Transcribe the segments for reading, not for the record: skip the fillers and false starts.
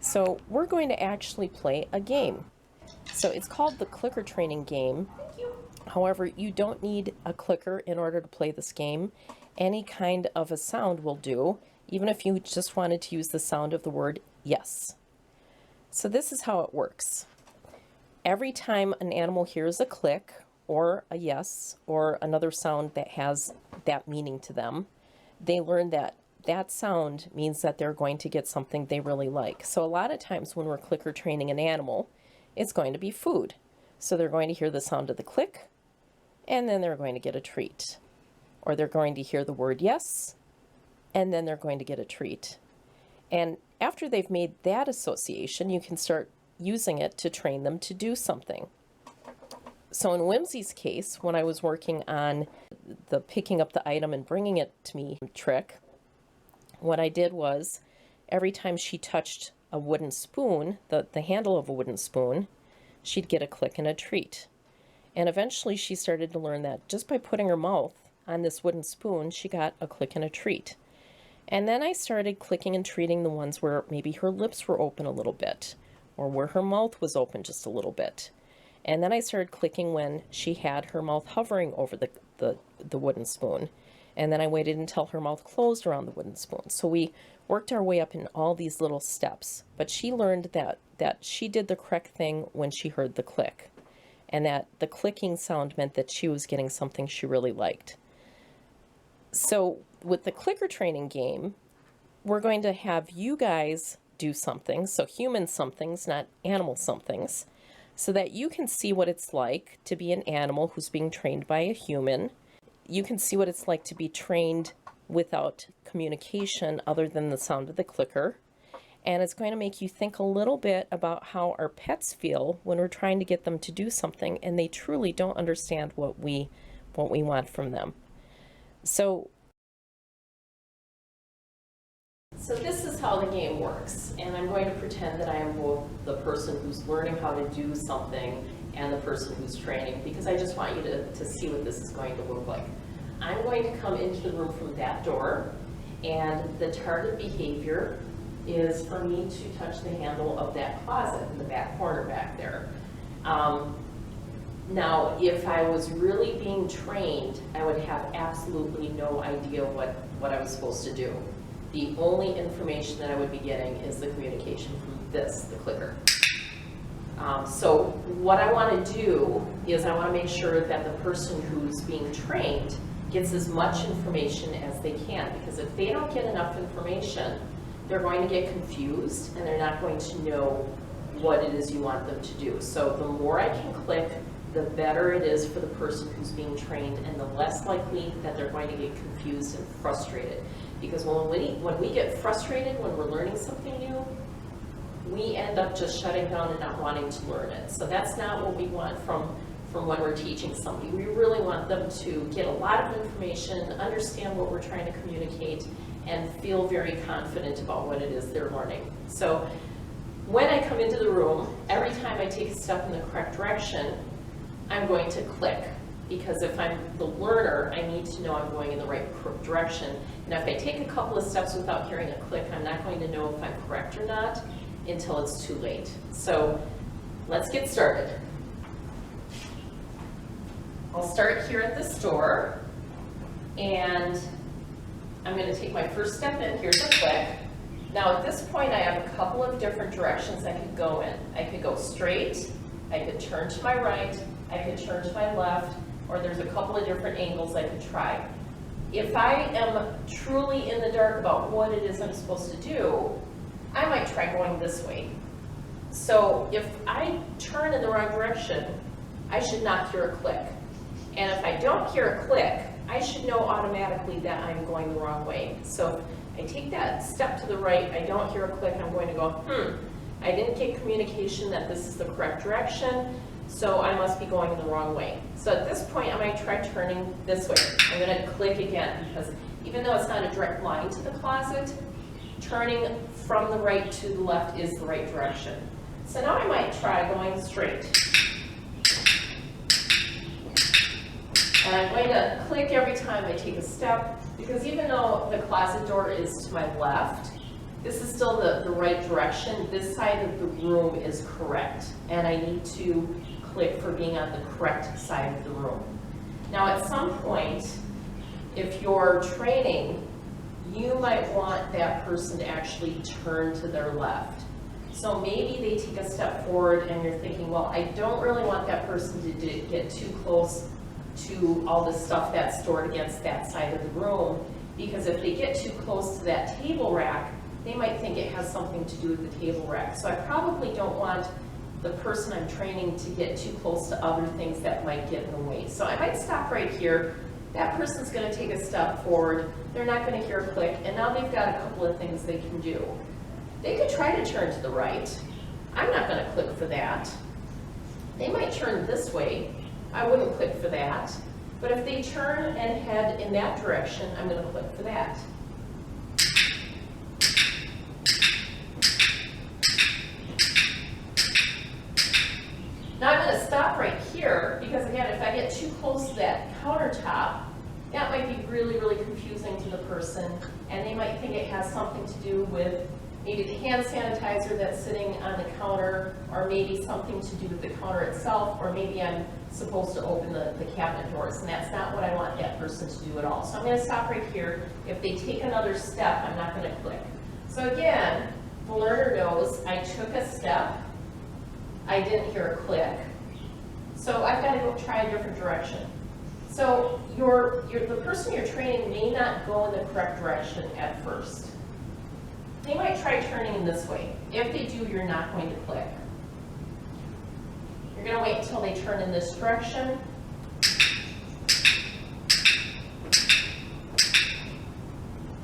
So we're going to actually play a game. So it's called the clicker training game. However, you don't need a clicker in order to play this game. Any kind of a sound will do, even if you just wanted to use the sound of the word yes. So this is how it works. Every time an animal hears a click or a yes or another sound that has that meaning to them, they learn that that sound means that they're going to get something they really like. So a lot of times when we're clicker training an animal, it's going to be food. So they're going to hear the sound of the click, and then they're going to get a treat. Or they're going to hear the word yes, and then they're going to get a treat. And after they've made that association, you can start using it to train them to do something. So in Whimsy's case, when I was working on the picking up the item and bringing it to me trick, what I did was every time she touched a wooden spoon, the handle of a wooden spoon, she'd get a click and a treat. And eventually she started to learn that just by putting her mouth on this wooden spoon, she got a click and a treat. And then I started clicking and treating the ones where maybe her lips were open a little bit, or where her mouth was open just a little bit. And then I started clicking when she had her mouth hovering over the wooden spoon. And then I waited until her mouth closed around the wooden spoon. So we worked our way up in all these little steps. But she learned that she did the correct thing when she heard the click. And that the clicking sound meant that she was getting something she really liked. So with the clicker training game, we're going to have you guys do something, so human somethings, not animal somethings, so that you can see what it's like to be an animal who's being trained by a human. You can see what it's like to be trained without communication other than the sound of the clicker. And it's going to make you think a little bit about how our pets feel when we're trying to get them to do something and they truly don't understand what we want from them. So this is how the game works, and I'm going to pretend that I am both the person who's learning how to do something and the person who's training, because I just want you to see what this is going to look like. I'm going to come into the room from that door, and the target behavior is for me to touch the handle of that closet in the back corner back there. Now, if I was really being trained, I would have absolutely no idea what I was supposed to do. The only information that I would be getting is the communication from this, the clicker. So what I want to do is I want to make sure that the person who's being trained gets as much information as they can, because if they don't get enough information, they're going to get confused and they're not going to know what it is you want them to do. So the more I can click, the better it is for the person who's being trained, and the less likely that they're going to get confused and frustrated. Because when we get frustrated when we're learning something new, we end up just shutting down and not wanting to learn it. So that's not what we want from when we're teaching somebody. We really want them to get a lot of information, understand what we're trying to communicate, and feel very confident about what it is they're learning. So when I come into the room, every time I take a step in the correct direction, I'm going to click. Because if I'm the learner, I need to know I'm going in the right direction. And if I take a couple of steps without hearing a click, I'm not going to know if I'm correct or not until it's too late. So let's get started. I'll start here at this door, and I'm going to take my first step in. Here's a click. Now at this point, I have a couple of different directions I could go in. I could go straight, I could turn to my right, I could turn to my left, or there's a couple of different angles I could try. If I am truly in the dark about what it is I'm supposed to do, I might try going this way. So if I turn in the wrong direction, I should not hear a click. And if I don't hear a click, I should know automatically that I'm going the wrong way. So if I take that step to the right, I don't hear a click, I'm going to go, I didn't get communication that this is the correct direction, so I must be going in the wrong way. So at this point, I might try turning this way. I'm going to click again, because even though it's not a direct line to the closet, turning from the right to the left is the right direction. So now I might try going straight. And I'm going to click every time I take a step, because even though the closet door is to my left, this is still the right direction. This side of the room is correct, and I need to click for being on the correct side of the room. Now at some point, if you're training, you might want that person to actually turn to their left. So maybe they take a step forward and you're thinking, well, I don't really want that person to get too close to all the stuff that's stored against that side of the room, because if they get too close to that table rack, they might think it has something to do with the table rack. So I probably don't want the person I'm training to get too close to other things that might get in the way. So I might stop right here. That person's going to take a step forward. They're not going to hear a click, and now they've got a couple of things they can do. They could try to turn to the right. I'm not going to click for that. They might turn this way. I wouldn't click for that. But if they turn and head in that direction, I'm going to click for that. Now I'm going to stop right here because, again, if I get too close to that countertop, that might be really, really confusing to the person, and they might think it has something to do with maybe the hand sanitizer that's sitting on the counter, or maybe something to do with the counter itself, or maybe I'm supposed to open the cabinet doors, and that's not what I want that person to do at all. So I'm going to stop right here. If they take another step, I'm not going to click. So again, the learner knows I took a step, I didn't hear a click, so I've got to go try a different direction. So the person you're training may not go in the correct direction at first. They might try turning in this way. If they do, you're not going to click. You're going to wait until they turn in this direction.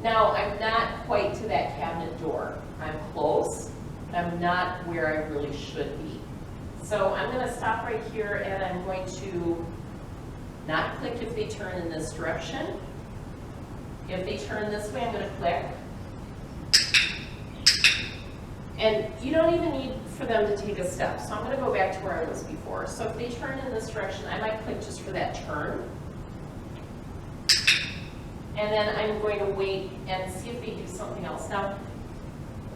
Now, I'm not quite to that cabinet door. I'm close, but I'm not where I really should be. So I'm going to stop right here, and I'm going to not click if they turn in this direction. If they turn this way, I'm going to click. And you don't even need for them to take a step. So I'm going to go back to where I was before. So if they turn in this direction, I might click just for that turn. And then I'm going to wait and see if they do something else. Now,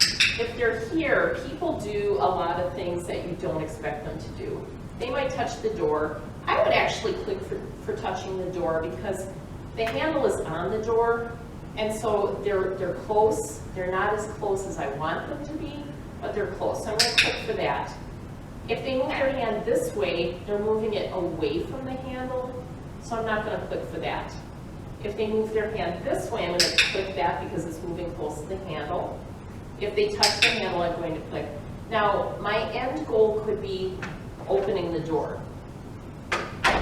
if they're here, people do a lot of things that you don't expect them to do. They might touch the door. I would actually click for touching the door because the handle is on the door, and so they're close. They're not as close as I want them to be, but they're close. So I'm going to click for that. If they move their hand this way, they're moving it away from the handle, so I'm not going to click for that. If they move their hand this way, I'm going to click that because it's moving close to the handle. If they touch the handle, I'm going to click. Now, my end goal could be opening the door.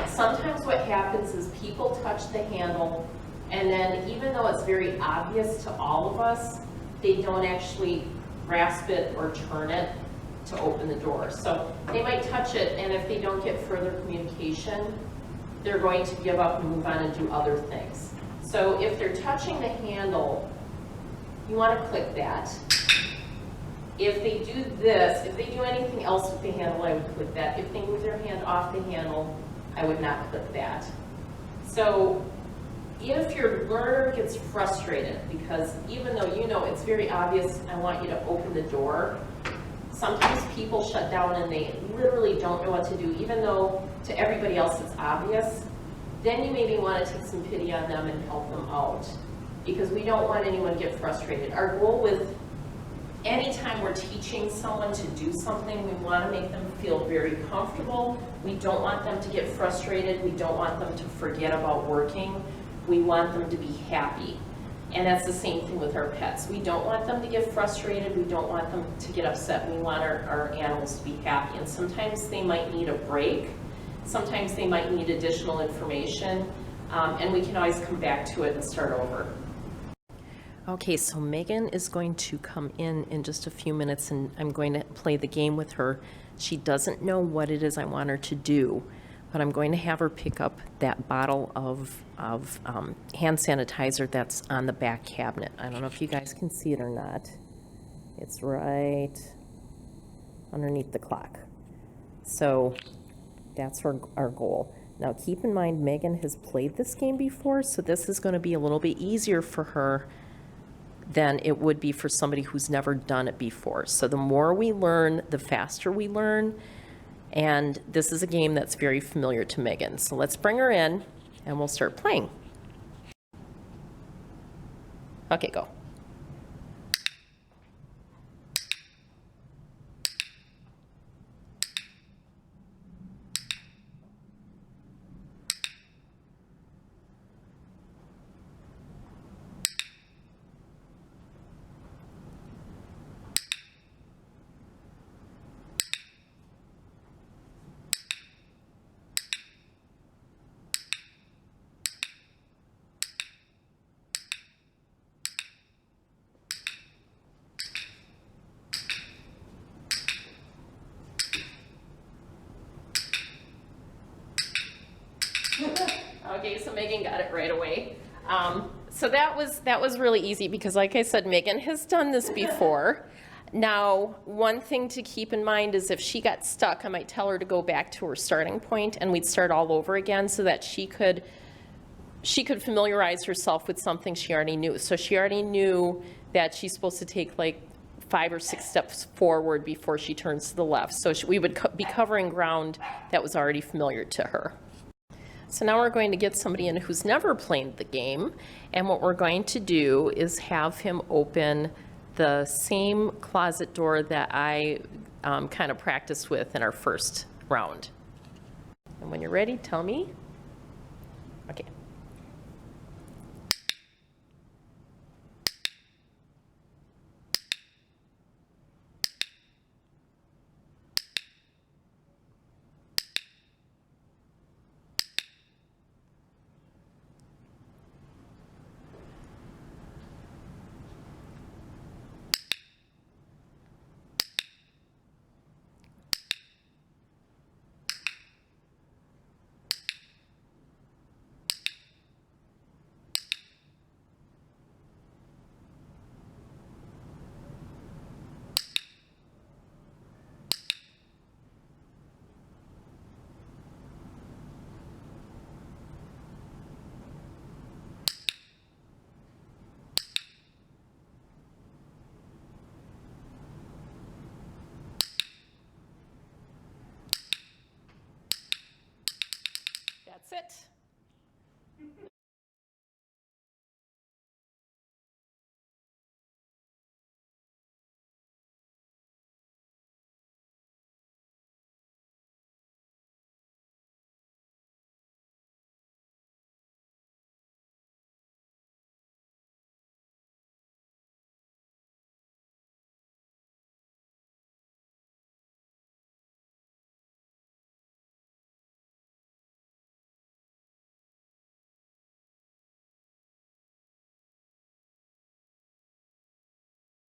Sometimes what happens is people touch the handle, and then even though it's very obvious to all of us, they don't actually grasp it or turn it to open the door. So they might touch it, and if they don't get further communication, they're going to give up and move on and do other things. So if they're touching the handle, you want to click that. If they do this, if they do anything else with the handle, I would click that. If they move their hand off the handle, I would not click that. So if your learner gets frustrated, because even though you know it's very obvious, I want you to open the door, sometimes people shut down and they literally don't know what to do, even though to everybody else it's obvious, then you maybe want to take some pity on them and help them out, because we don't want anyone to get frustrated. Our goal with anytime we're teaching someone to do something, we want to make them feel very comfortable. We don't want them to get frustrated. We don't want them to forget about working. We want them to be happy. And that's the same thing with our pets. We don't want them to get frustrated. We don't want them to get upset. We want our animals to be happy. And sometimes they might need a break. Sometimes they might need additional information. And we can always come back to it and start over. Okay, so Megan is going to come in just a few minutes, and I'm going to play the game with her. She doesn't know what it is I want her to do, but I'm going to have her pick up that bottle of hand sanitizer that's on the back cabinet. I don't know if you guys can see it or not. It's right underneath the clock. So that's our goal. Now keep in mind, Megan has played this game before, so this is going to be a little bit easier for her than it would be for somebody who's never done it before. So the more we learn, the faster we learn. And this is a game that's very familiar to Megan. So let's bring her in and we'll start playing. Okay, go. Okay, so Megan got it right away. So that was really easy because, like I said, Megan has done this before. Now, one thing to keep in mind is if she got stuck, I might tell her to go back to her starting point and we'd start all over again so that she could familiarize herself with something she already knew. So she already knew that she's supposed to take like 5 or 6 steps forward before she turns to the left. So we would be covering ground that was already familiar to her. So now we're going to get somebody in who's never played the game, and what we're going to do is have him open the same closet door that I kind of practiced with in our first round. And when you're ready, tell me. Okay. That's it.